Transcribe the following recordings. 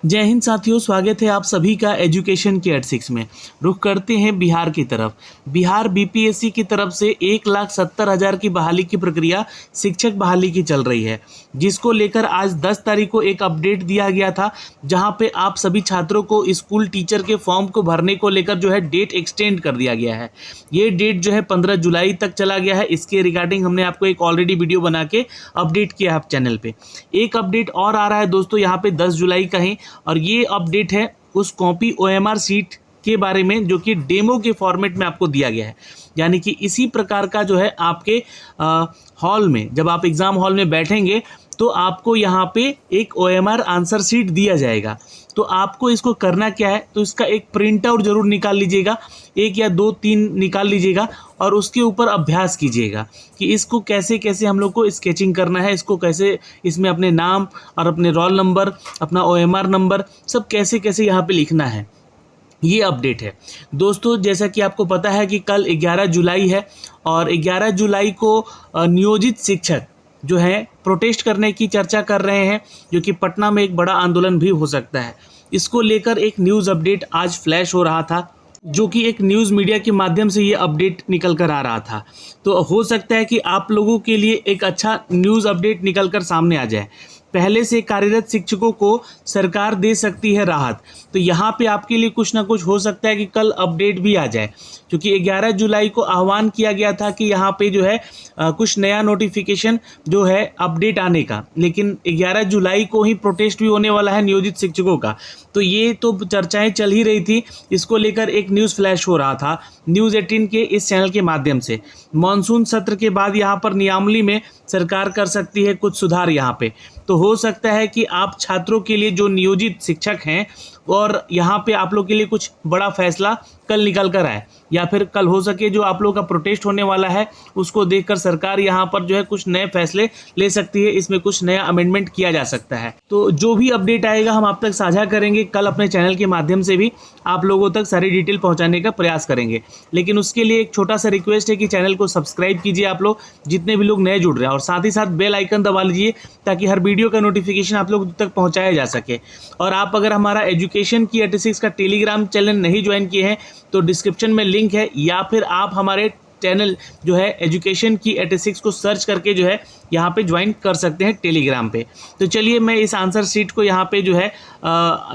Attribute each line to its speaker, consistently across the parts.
Speaker 1: जय हिंद साथियों, स्वागत है आप सभी का एजुकेशन के 86 में। रुख करते हैं बिहार की तरफ। बिहार बीपीएससी की तरफ से 1,70,000 की बहाली की प्रक्रिया शिक्षक बहाली की चल रही है, जिसको लेकर आज 10 तारीख को एक अपडेट दिया गया था, जहां पे आप सभी छात्रों को स्कूल टीचर के फॉर्म को भरने को लेकर जो है डेट एक्सटेंड कर दिया गया है। ये डेट जो है 15 जुलाई तक चला गया है। इसके रिगार्डिंग हमने आपको एक ऑलरेडी वीडियो बना के अपडेट किया है आप चैनल पे। एक अपडेट और आ रहा है दोस्तों यहाँ पे 10 जुलाई का ही, और ये अपडेट है उस कॉपी ओएमआर सीट के बारे में जो कि डेमो के फॉर्मेट में आपको दिया गया है। यानी कि इसी प्रकार का जो है आपके हॉल में, जब आप एग्ज़ाम हॉल में बैठेंगे तो आपको यहाँ पे एक ओएमआर आंसर सीट दिया जाएगा। तो आपको इसको करना क्या है, तो इसका एक प्रिंट आउट जरूर निकाल लीजिएगा, 1 या 2-3 निकाल लीजिएगा और उसके ऊपर अभ्यास कीजिएगा कि इसको कैसे कैसे हम लोग को स्केचिंग करना है, इसको कैसे इसमें अपने नाम और अपने रोल नंबर, अपना ओएमआर नंबर सब कैसे कैसे यहाँ पे लिखना है। ये अपडेट है दोस्तों। जैसा कि आपको पता है कि कल 11 जुलाई है और 11 जुलाई को नियोजित शिक्षक जो है प्रोटेस्ट करने की चर्चा कर रहे हैं, जो कि पटना में एक बड़ा आंदोलन भी हो सकता है। इसको लेकर एक न्यूज़ अपडेट आज फ्लैश हो रहा था, जो कि एक न्यूज़ मीडिया के माध्यम से ये अपडेट निकल कर आ रहा था। तो हो सकता है कि आप लोगों के लिए एक अच्छा न्यूज़ अपडेट निकल कर सामने आ जाए। पहले से कार्यरत शिक्षकों को सरकार दे सकती है राहत। तो यहाँ पे आपके लिए कुछ ना कुछ हो सकता है कि कल अपडेट भी आ जाए, क्योंकि 11 जुलाई को आह्वान किया गया था कि यहाँ पे जो है कुछ नया नोटिफिकेशन जो है अपडेट आने का, लेकिन 11 जुलाई को ही प्रोटेस्ट भी होने वाला है नियोजित शिक्षकों का। तो ये तो चर्चाएं चल ही रही थी, इसको लेकर एक न्यूज़ फ्लैश हो रहा था न्यूज़ 18 के इस चैनल के माध्यम से। मानसून सत्र के बाद यहाँ पर नियमावली में सरकार कर सकती है कुछ सुधार यहाँ पे। तो हो सकता है कि आप छात्रों के लिए जो नियोजित शिक्षक हैं और यहाँ पे आप लोग के लिए कुछ बड़ा फैसला कल निकल कर आए, या फिर कल हो सके जो आप लोगों का प्रोटेस्ट होने वाला है उसको देखकर सरकार यहाँ पर जो है कुछ नए फैसले ले सकती है, इसमें कुछ नया अमेंडमेंट किया जा सकता है। तो जो भी अपडेट आएगा हम आप तक साझा करेंगे, कल अपने चैनल के माध्यम से भी आप लोगों तक सारी डिटेल पहुँचाने का प्रयास करेंगे। लेकिन उसके लिए एक छोटा सा रिक्वेस्ट है कि चैनल को सब्सक्राइब कीजिए आप लोग, जितने भी लोग नए जुड़ रहे हैं, और साथ ही साथ बेल आइकन दबा लीजिए ताकि हर वीडियो का नोटिफिकेशन आप लोग तक पहुँचाया जा सके। और आप अगर हमारा एजुकेशन की 86 का टेलीग्राम चैनल नहीं ज्वाइन किए हैं तो डिस्क्रिप्शन में लिंक है, या फिर आप हमारे चैनल जो है एजुकेशन की 86 को सर्च करके जो है यहाँ पे ज्वाइन कर सकते हैं टेलीग्राम पे। तो चलिए मैं इस आंसर शीट को यहाँ पे जो है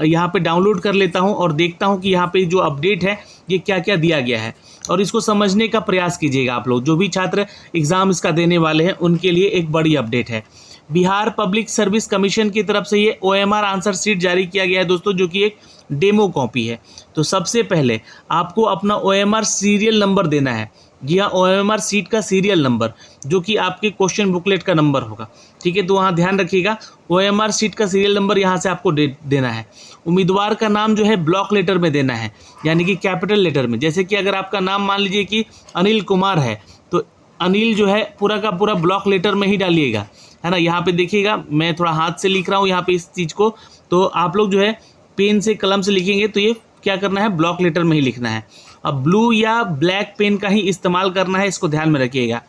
Speaker 1: यहाँ पे डाउनलोड कर लेता हूँ और देखता हूँ कि यहाँ पे जो अपडेट है ये क्या क्या दिया गया है, और इसको समझने का प्रयास कीजिएगा आप लोग। जो भी छात्र एग्ज़ाम इसका देने वाले हैं उनके लिए एक बड़ी अपडेट है। बिहार पब्लिक सर्विस कमीशन की तरफ से ये ओएमआर आंसर शीट जारी किया गया है दोस्तों, जो कि एक डेमो कॉपी है। तो सबसे पहले आपको अपना ओएमआर सीरियल नंबर देना है। जी हाँ, ओएमआर सीट का सीरियल नंबर, जो कि आपके क्वेश्चन बुकलेट का नंबर होगा। ठीक है, तो वहाँ ध्यान रखिएगा, ओएमआर सीट का सीरियल नंबर यहाँ से आपको देना है। उम्मीदवार का नाम जो है ब्लॉक लेटर में देना है, यानी कि कैपिटल लेटर में। जैसे कि अगर आपका नाम मान लीजिए कि अनिल कुमार है, तो अनिल जो है पूरा का पूरा ब्लॉक लेटर में ही डालिएगा, है ना। यहाँ पे देखिएगा मैं थोड़ा हाथ से लिख रहा हूँ यहाँ पे इस चीज़ को, तो आप लोग जो है पेन से कलम से लिखेंगे तो ये क्या करना है, ब्लॉक लेटर में ही लिखना है। अब ब्लू या ब्लैक पेन का ही इस्तेमाल करना है, इसको ध्यान में रखिएगा।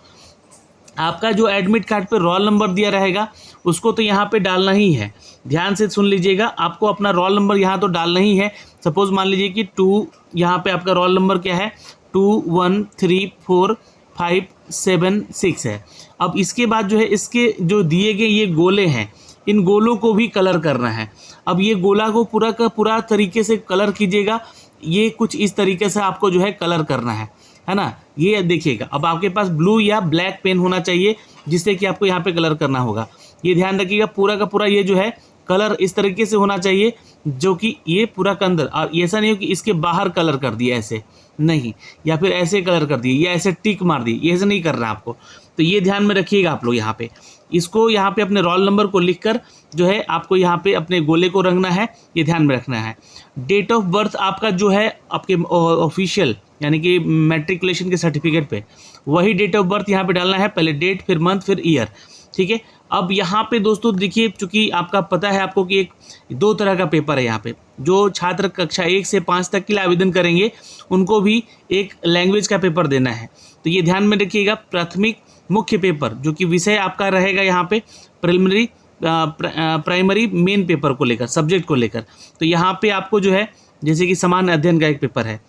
Speaker 1: आपका जो एडमिट कार्ड पे रोल नंबर दिया रहेगा उसको तो यहाँ पे डालना ही है। ध्यान से सुन लीजिएगा, आपको अपना रोल नंबर यहाँ तो डालना ही है। सपोज मान लीजिए कि 2, यहाँ पे आपका रोल नंबर क्या है, 213456 है। अब इसके बाद जो है इसके जो दिए गए ये गोले हैं, इन गोलों को भी कलर करना है। अब ये गोला को पूरा का पूरा तरीके से कलर कीजिएगा। ये कुछ इस तरीके से आपको जो है कलर करना है ना। ये देखिएगा, अब आपके पास ब्लू या ब्लैक पेन होना चाहिए जिससे कि आपको यहाँ पे कलर करना होगा। ये ध्यान रखिएगा, पूरा का पूरा ये जो है कलर इस तरीके से होना चाहिए, जो कि ये पूरा के अंदर, और ऐसा नहीं हो कि इसके बाहर कलर कर दिया ऐसे नहीं, या फिर ऐसे कलर कर दिए, या ऐसे टिक मार दी, ये ऐसे नहीं करना आपको। तो ये ध्यान में रखिएगा आप लोग। यहाँ पे इसको यहाँ पे अपने रोल नंबर को लिखकर जो है आपको यहाँ पे अपने गोले को रंगना है, ये ध्यान में रखना है। डेट ऑफ बर्थ आपका जो है आपके ऑफिशियल यानी कि मैट्रिकुलेशन के सर्टिफिकेट पे वही डेट ऑफ बर्थ यहाँ पे डालना है, पहले डेट फिर मंथ फिर ईयर। ठीक है, अब यहाँ पे दोस्तों देखिए, चूँकि आपका पता है आपको कि एक 2 तरह का पेपर है यहाँ पे। जो छात्र कक्षा 1 से 5 तक के लिए आवेदन करेंगे उनको भी एक लैंग्वेज का पेपर देना है। तो ये ध्यान में रखिएगा, प्राथमिक मुख्य पेपर जो कि विषय आपका रहेगा यहाँ पे प्रिलिमिनरी प्राइमरी मेन पेपर को लेकर, सब्जेक्ट को लेकर। तो यहाँ पे आपको जो है जैसे कि सामान्य अध्ययन का एक पेपर है,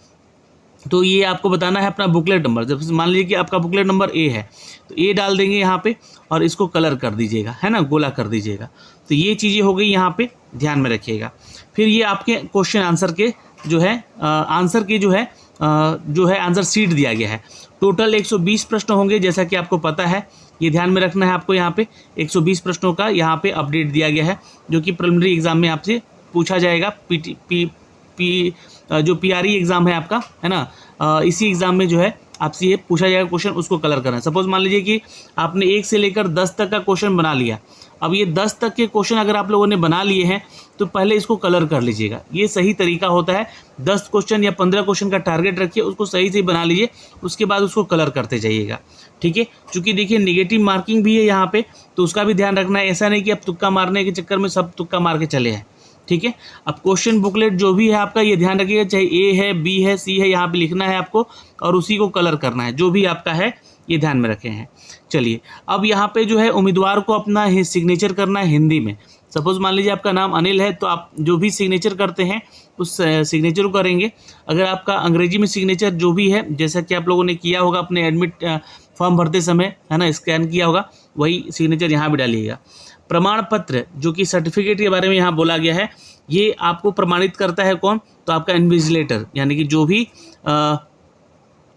Speaker 1: तो ये आपको बताना है अपना बुकलेट नंबर। जब मान लीजिए कि आपका बुकलेट नंबर ए है तो ए डाल देंगे यहाँ पे और इसको कलर कर दीजिएगा, है ना, गोला कर दीजिएगा। तो ये चीज़ें हो गई, यहाँ पे ध्यान में रखिएगा। फिर ये आपके क्वेश्चन आंसर के जो है आंसर के जो है आंसर शीट दिया गया है। टोटल 120 प्रश्न होंगे, जैसा कि आपको पता है। ये ध्यान में रखना है आपको। यहाँ पे 120 प्रश्नों का यहाँ पे अपडेट दिया गया है, जो कि प्रिलिमिनरी एग्जाम में आपसे पूछा जाएगा। जो पीआरई एग्ज़ाम है आपका, है ना, इसी एग्ज़ाम में जो है आपसे ये पूछा जाएगा क्वेश्चन, उसको कलर करना है। सपोज मान लीजिए कि आपने 1 से लेकर 10 तक का क्वेश्चन बना लिया। अब ये 10 तक के क्वेश्चन अगर आप लोगों ने बना लिए हैं तो पहले इसको कलर कर लीजिएगा। ये सही तरीका होता है। 10 क्वेश्चन या 15 क्वेश्चन का टारगेट रखिए, उसको सही से बना लीजिए, उसके बाद उसको कलर करते जाइएगा, ठीक है। चूँकि देखिए नेगेटिव मार्किंग भी है यहाँ पे, तो उसका भी ध्यान रखना है। ऐसा नहीं कि अब तुक्का मारने के चक्कर में सब तुक्का मार के चले हैं, ठीक है। अब क्वेश्चन बुकलेट जो भी है आपका, ये ध्यान रखिएगा, चाहे ए है, बी है, सी है, यहाँ पे लिखना है आपको और उसी को कलर करना है, जो भी आपका है, ये ध्यान में रखे हैं। चलिए, अब यहाँ पे जो है उम्मीदवार को अपना सिग्नेचर करना है हिंदी में। सपोज मान लीजिए आपका नाम अनिल है, तो आप जो भी सिग्नेचर करते हैं उस सिग्नेचर को करेंगे। अगर आपका अंग्रेजी में सिग्नेचर जो भी है, जैसा कि आप लोगों ने किया होगा अपने एडमिट फॉर्म भरते समय, है ना, स्कैन किया होगा, वही सिग्नेचर यहाँ भी डालिएगा। प्रमाण पत्र जो कि सर्टिफिकेट के बारे में यहाँ बोला गया है, ये आपको प्रमाणित करता है कौन? तो आपका इन्विजिलेटर, यानी कि जो भी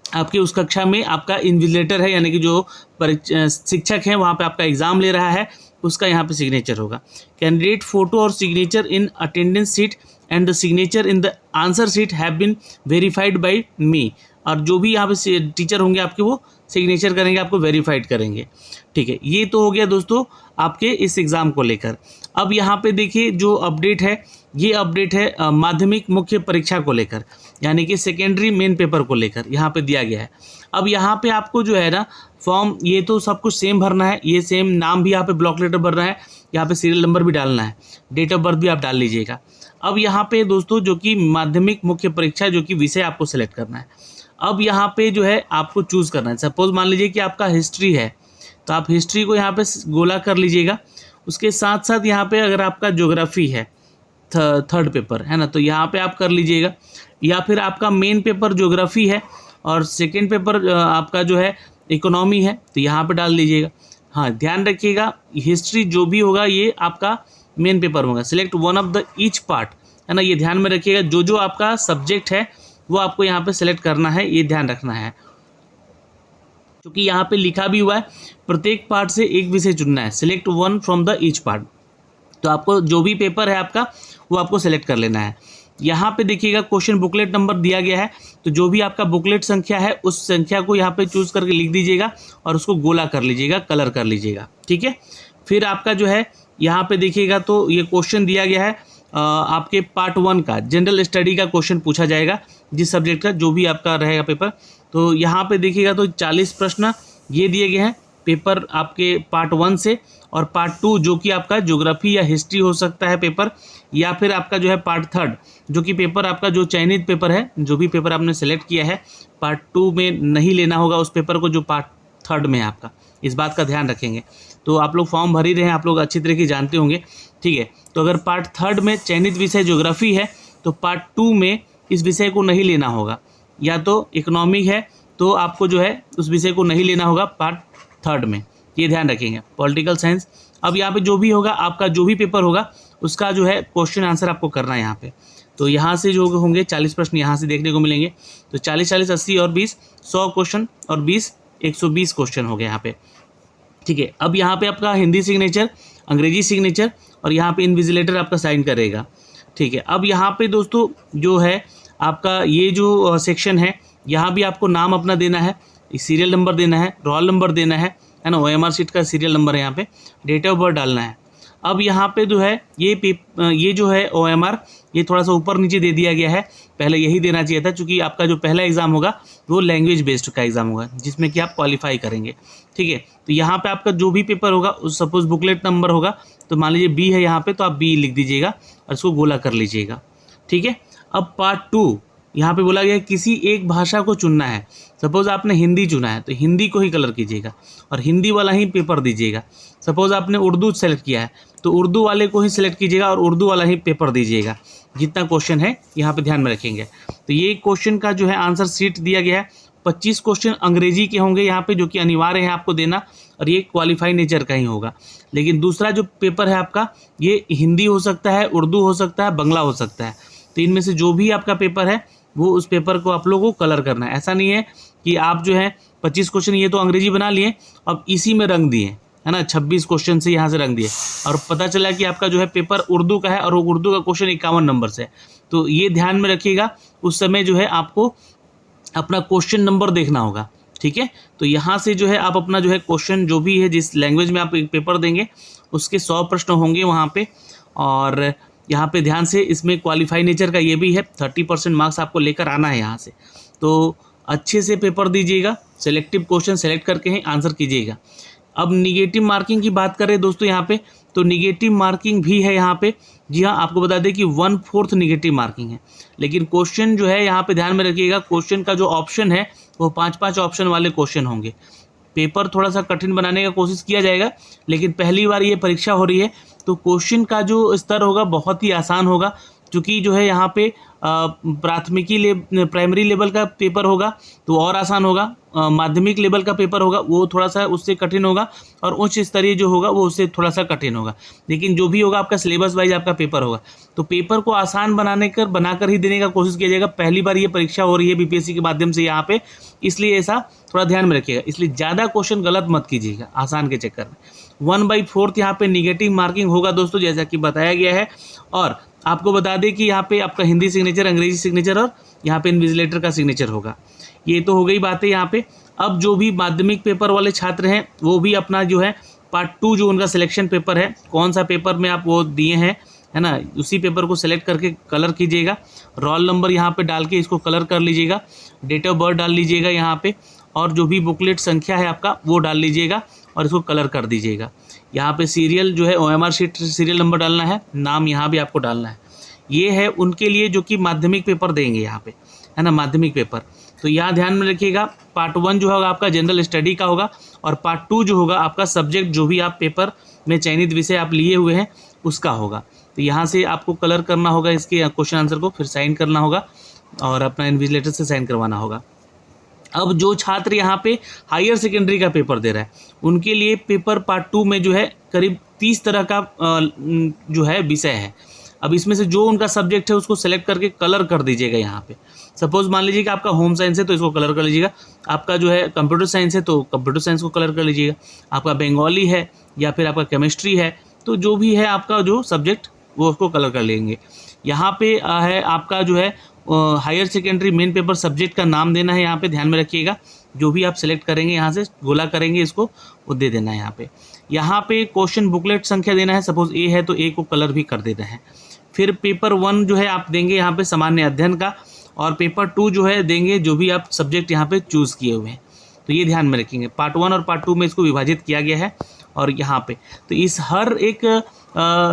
Speaker 1: आपकी उस कक्षा में आपका इन्विजिलेटर है, यानी कि जो शिक्षक है वहाँ पे आपका एग्ज़ाम ले रहा है, उसका यहाँ पे सिग्नेचर होगा। कैंडिडेट फोटो और signature in attendance sheet and the signature in the answer sheet have been verified by me. और जो भी यहाँ पे टीचर होंगे आपके, वो सिग्नेचर करेंगे, आपको वेरीफाइड करेंगे, ठीक है। ये तो हो गया दोस्तों आपके इस एग्ज़ाम को लेकर। अब यहाँ पे देखिए जो अपडेट है, ये अपडेट है माध्यमिक मुख्य परीक्षा को लेकर, यानी कि सेकेंडरी मेन पेपर को लेकर यहाँ पे दिया गया है। अब यहाँ पे आपको जो है ना फॉर्म, ये तो सब कुछ सेम भरना है, ये सेम नाम भी यहाँ पे ब्लॉक लेटर भरना है, यहाँ पे सीरियल नंबर भी डालना है, डेट ऑफ बर्थ भी आप डाल लीजिएगा। अब यहाँ पे दोस्तों जो कि माध्यमिक मुख्य परीक्षा, जो कि विषय आपको सेलेक्ट करना है। अब यहाँ पे जो है आपको चूज़ करना है। सपोज मान लीजिए कि आपका हिस्ट्री है, तो आप हिस्ट्री को यहाँ पे गोला कर लीजिएगा। उसके साथ साथ यहाँ पे अगर आपका ज्योग्राफी है, थर्ड पेपर है ना, तो यहाँ पे आप कर लीजिएगा। या फिर आपका मेन पेपर ज्योग्राफी है और सेकंड पेपर आपका जो है इकोनॉमी है, तो यहाँ पे डाल दीजिएगा। हाँ, ध्यान रखिएगा, हिस्ट्री जो भी होगा ये आपका मेन पेपर होगा। Select one of the each part, है ना, ये ध्यान में रखिएगा। जो जो आपका सब्जेक्ट है वो आपको यहाँ पे सेलेक्ट करना है, ये ध्यान रखना है। क्योंकि यहाँ पे लिखा भी हुआ है प्रत्येक पार्ट से एक विषय चुनना है। Select one from the each part, तो आपको जो भी पेपर है आपका वो आपको सेलेक्ट कर लेना है। यहाँ पे देखिएगा क्वेश्चन बुकलेट नंबर दिया गया है, तो जो भी आपका बुकलेट संख्या है उस संख्या को यहाँ पे चूज़ करके लिख दीजिएगा और उसको गोला कर लीजिएगा, कलर कर लीजिएगा, ठीक है। फिर आपका जो है यहाँ पे देखिएगा तो ये क्वेश्चन दिया गया है आपके पार्ट 1 का, जनरल स्टडी का क्वेश्चन पूछा जाएगा, जिस सब्जेक्ट का जो भी आपका रहेगा पेपर। तो यहाँ पे देखिएगा तो 40 प्रश्न ये दिए गए हैं पेपर आपके पार्ट 1 से, और पार्ट 2 जो कि आपका ज्योग्राफी या हिस्ट्री हो सकता है पेपर, या फिर आपका जो है पार्ट 3 जो कि पेपर आपका जो चयनित पेपर है, जो भी पेपर आपने सेलेक्ट किया है पार्ट 2 में नहीं लेना होगा उस पेपर को जो पार्ट 3 में है आपका। इस बात का ध्यान रखेंगे। तो आप लोग फॉर्म भर ही रहे हैं, आप लोग अच्छी तरीके जानते होंगे, ठीक है। तो अगर पार्ट 3 में चयनित विषय ज्योग्राफी है तो पार्ट 2 में इस विषय को नहीं लेना होगा, या तो इकोनॉमिक है तो आपको जो है उस विषय को नहीं लेना होगा पार्ट 3 में, ये ध्यान रखेंगे। पॉलिटिकल साइंस, अब यहाँ पे जो भी होगा आपका जो भी पेपर होगा उसका जो है क्वेश्चन आंसर आपको करना है यहाँ पे। तो यहाँ से जो होंगे 40 प्रश्न यहाँ से देखने को मिलेंगे। तो 40 40 80 और 20 100 क्वेश्चन, और 20 120 क्वेश्चन हो गए यहाँ पे, ठीक है। अब यहाँ पे आपका हिंदी सिग्नेचर, अंग्रेजी सिग्नेचर, और यहाँ पे इन्विजिलेटर आपका साइन करेगा, ठीक है। अब यहाँ पे दोस्तों जो है आपका ये जो सेक्शन है, यहाँ भी आपको नाम अपना देना है, सीरियल नंबर देना है, रोल नंबर देना है ना, OMR शीट का सीरियल नंबर है, यहाँ पे डेट ऑफ बर्थ डालना है। अब यहाँ पे जो है ये जो है OMR ये थोड़ा सा ऊपर नीचे दे दिया गया है, पहले यही देना चाहिए था, क्योंकि आपका जो पहला एग्ज़ाम होगा वो लैंग्वेज बेस्ड का एग्ज़ाम होगा, जिसमें कि आप क्वालिफाई करेंगे, ठीक है। तो यहाँ पे आपका जो भी पेपर होगा उस सपोज बुकलेट नंबर होगा, तो मान लीजिए B है यहाँ पे, तो आप B लिख दीजिएगा और इसको गोला कर लीजिएगा, ठीक है। अब पार्ट 2 यहाँ पे बोला गया है किसी एक भाषा को चुनना है। सपोज आपने हिंदी चुना है तो हिंदी को ही कलर कीजिएगा और हिंदी वाला ही पेपर दीजिएगा। सपोज आपने उर्दू सेलेक्ट किया है तो उर्दू वाले को ही सिलेक्ट कीजिएगा और उर्दू वाला ही पेपर दीजिएगा। जितना क्वेश्चन है यहाँ पे ध्यान में रखेंगे। तो ये क्वेश्चन का जो है आंसर शीट दिया गया है। 25 क्वेश्चन अंग्रेजी के होंगे यहाँ पे, जो कि अनिवार्य है आपको देना, और ये क्वालिफाई नेचर का ही होगा। लेकिन दूसरा जो पेपर है आपका, ये हिंदी हो सकता है, उर्दू हो सकता है, बंगला हो सकता है। तो इनमें से जो भी आपका पेपर है वो उस पेपर को आप लोगों को कलर करना है। ऐसा नहीं है कि आप जो है 25 क्वेश्चन ये तो अंग्रेजी बना लिए, अब इसी में रंग दिए, है ना, 26 क्वेश्चन से यहाँ से रंग दिए और पता चला कि आपका जो है पेपर उर्दू का है और वो उर्दू का क्वेश्चन 51 नंबर से है। तो ये ध्यान में रखिएगा, उस समय जो है आपको अपना क्वेश्चन नंबर देखना होगा। ठीक है, तो यहाँ से जो है आप अपना जो है क्वेश्चन जो भी है, जिस लैंग्वेज में आप एक पेपर देंगे उसके 100 प्रश्न होंगे वहाँ पे। और यहाँ पे ध्यान से, इसमें क्वालिफाई नेचर का ये भी है, 30% मार्क्स आपको लेकर आना है यहाँ से। तो अच्छे से पेपर दीजिएगा, सेलेक्टिव क्वेश्चन सेलेक्ट करके ही आंसर कीजिएगा। अब निगेटिव मार्किंग की बात करें दोस्तों यहाँ पे, तो निगेटिव मार्किंग भी है यहाँ पे। जी हाँ, आपको बता दें कि 1/4 निगेटिव मार्किंग है। लेकिन क्वेश्चन जो है यहाँ पे ध्यान में रखिएगा, क्वेश्चन का जो ऑप्शन है वो 5-5 ऑप्शन वाले क्वेश्चन होंगे। पेपर थोड़ा सा कठिन बनाने का कोशिश किया जाएगा, लेकिन पहली बार ये परीक्षा हो रही है तो क्वेश्चन का जो स्तर होगा बहुत ही आसान होगा। क्योंकि जो है यहाँ पे प्राइमरी लेवल का पेपर होगा तो और आसान होगा, माध्यमिक लेवल का पेपर होगा वो थोड़ा सा उससे कठिन होगा, और उच्च स्तरीय जो होगा वो उससे थोड़ा सा कठिन होगा। लेकिन जो भी होगा आपका सिलेबस वाइज आपका पेपर होगा। तो पेपर को आसान बनाकर ही देने का कोशिश किया जाएगा। पहली बार ये परीक्षा हो रही है बीपीएससी के माध्यम से यहाँ पे, इसलिए ऐसा थोड़ा ध्यान में रखिएगा। इसलिए ज़्यादा क्वेश्चन गलत मत कीजिएगा आसान के चक्कर में। 1/4 यहाँ पे निगेटिव मार्किंग होगा दोस्तों, जैसा कि बताया गया है। और आपको बता दें कि यहाँ पे आपका हिंदी सिग्नेचर, अंग्रेजी सिग्नेचर और यहाँ पे इन्विजिलेटर का सिग्नेचर होगा। ये तो हो गई बातें यहाँ पे। अब जो भी माध्यमिक पेपर वाले छात्र हैं वो भी अपना जो है पार्ट 2 जो उनका सिलेक्शन पेपर है, कौन सा पेपर में आप वो दिए हैं, है ना, उसी पेपर को सेलेक्ट करके कलर कीजिएगा। रोल नंबर यहाँ पे डाल के इसको कलर कर लीजिएगा, डेट ऑफ बर्थ डाल लीजिएगा यहाँ पे, और जो भी बुकलेट संख्या है आपका वो डाल लीजिएगा और इसको कलर कर दीजिएगा। यहाँ पे सीरियल जो है OMR शीट सीरियल नंबर डालना है, नाम यहाँ भी आपको डालना है। ये है उनके लिए जो कि माध्यमिक पेपर देंगे यहाँ पे, है ना, माध्यमिक पेपर। तो यहाँ ध्यान में रखिएगा, पार्ट 1 जो होगा आपका जनरल स्टडी का होगा, और पार्ट 2 जो होगा आपका सब्जेक्ट जो भी आप पेपर में चयनित विषय आप लिए हुए हैं उसका होगा। तो यहाँ से आपको कलर करना होगा इसके क्वेश्चन आंसर को, फिर साइन करना होगा और अपना इन्विजिलेटर से साइन करवाना होगा। अब जो छात्र यहाँ पे हायर सेकेंडरी का पेपर दे रहा है उनके लिए पेपर पार्ट 2 में जो है करीब 30 तरह का जो है विषय है। अब इसमें से जो उनका सब्जेक्ट है उसको सेलेक्ट करके कलर कर दीजिएगा यहाँ पे। सपोज मान लीजिए कि आपका होम साइंस है तो इसको कलर कर लीजिएगा, आपका जो है कंप्यूटर साइंस है तो कंप्यूटर साइंस को कलर कर लीजिएगा, आपका बंगाली है या फिर आपका केमिस्ट्री है, तो जो भी है आपका जो सब्जेक्ट वो उसको कलर कर लेंगे। यहाँ पे है आपका जो है higher secondary main paper subject का नाम देना है, यहाँ पे ध्यान में रखिएगा। जो भी आप सेलेक्ट करेंगे यहाँ से गोला करेंगे इसको, वो दे देना है यहाँ पे। यहाँ पे क्वेश्चन बुकलेट संख्या देना है, सपोज ए है तो ए को कलर भी कर देना है। फिर पेपर 1 जो है आप देंगे यहाँ पे सामान्य अध्ययन का, और पेपर 2 जो है देंगे जो भी आप सब्जेक्ट यहाँ पे चूज़ किए हुए हैं। तो ये ध्यान में रखेंगे, पार्ट 1 और पार्ट 2 में इसको विभाजित किया गया है। और यहाँ पे तो इस हर एक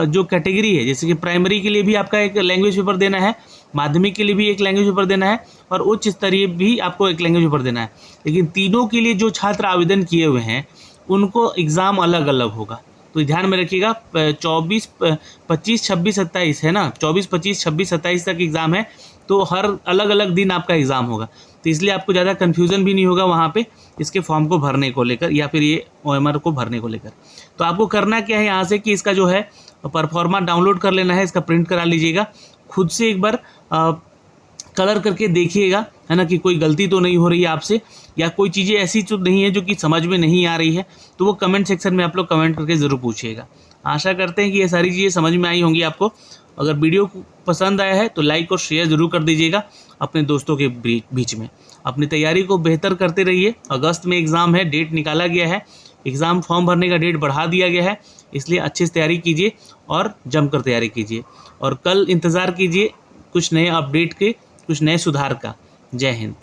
Speaker 1: जो कैटेगरी है, जैसे कि प्राइमरी के लिए भी आपका एक लैंग्वेज पेपर देना है, माध्यमिक के लिए भी एक लैंग्वेज पेपर देना है, और उच्च स्तरीय भी आपको एक लैंग्वेज पेपर देना है। लेकिन तीनों के लिए जो छात्र आवेदन किए हुए हैं उनको एग्ज़ाम अलग अलग होगा। तो ध्यान में रखिएगा, 24, 25, 26, 27 है ना, 24, 25, 26, 27 तक एग्ज़ाम है। तो हर अलग अलग दिन आपका एग्ज़ाम होगा, तो इसलिए आपको ज़्यादा कन्फ्यूज़न भी नहीं होगा वहाँ पे इसके फॉर्म को भरने को लेकर या फिर ये OMR को भरने को लेकर। तो आपको करना क्या है यहाँ से कि इसका जो है परफॉर्मा डाउनलोड कर लेना है, इसका प्रिंट करा लीजिएगा, खुद से एक बार कलर करके देखिएगा, है ना, कि कोई गलती तो नहीं हो रही है आपसे, या कोई चीज़ें ऐसी तो नहीं है जो कि समझ में नहीं आ रही है। तो वो कमेंट सेक्शन में आप लोग कमेंट करके ज़रूर पूछिएगा। आशा करते हैं कि ये सारी चीज़ें समझ में आई होंगी आपको। अगर वीडियो पसंद आया है तो लाइक और शेयर ज़रूर कर दीजिएगा अपने दोस्तों के बीच में। अपनी तैयारी को बेहतर करते रहिए। अगस्त में एग्ज़ाम है, डेट निकाला गया है, एग्ज़ाम फॉर्म भरने का डेट बढ़ा दिया गया है, इसलिए अच्छे से तैयारी कीजिए और जमकर तैयारी कीजिए। और कल इंतज़ार कीजिए कुछ नए अपडेट के, कुछ नए सुधार का। जय हिंद।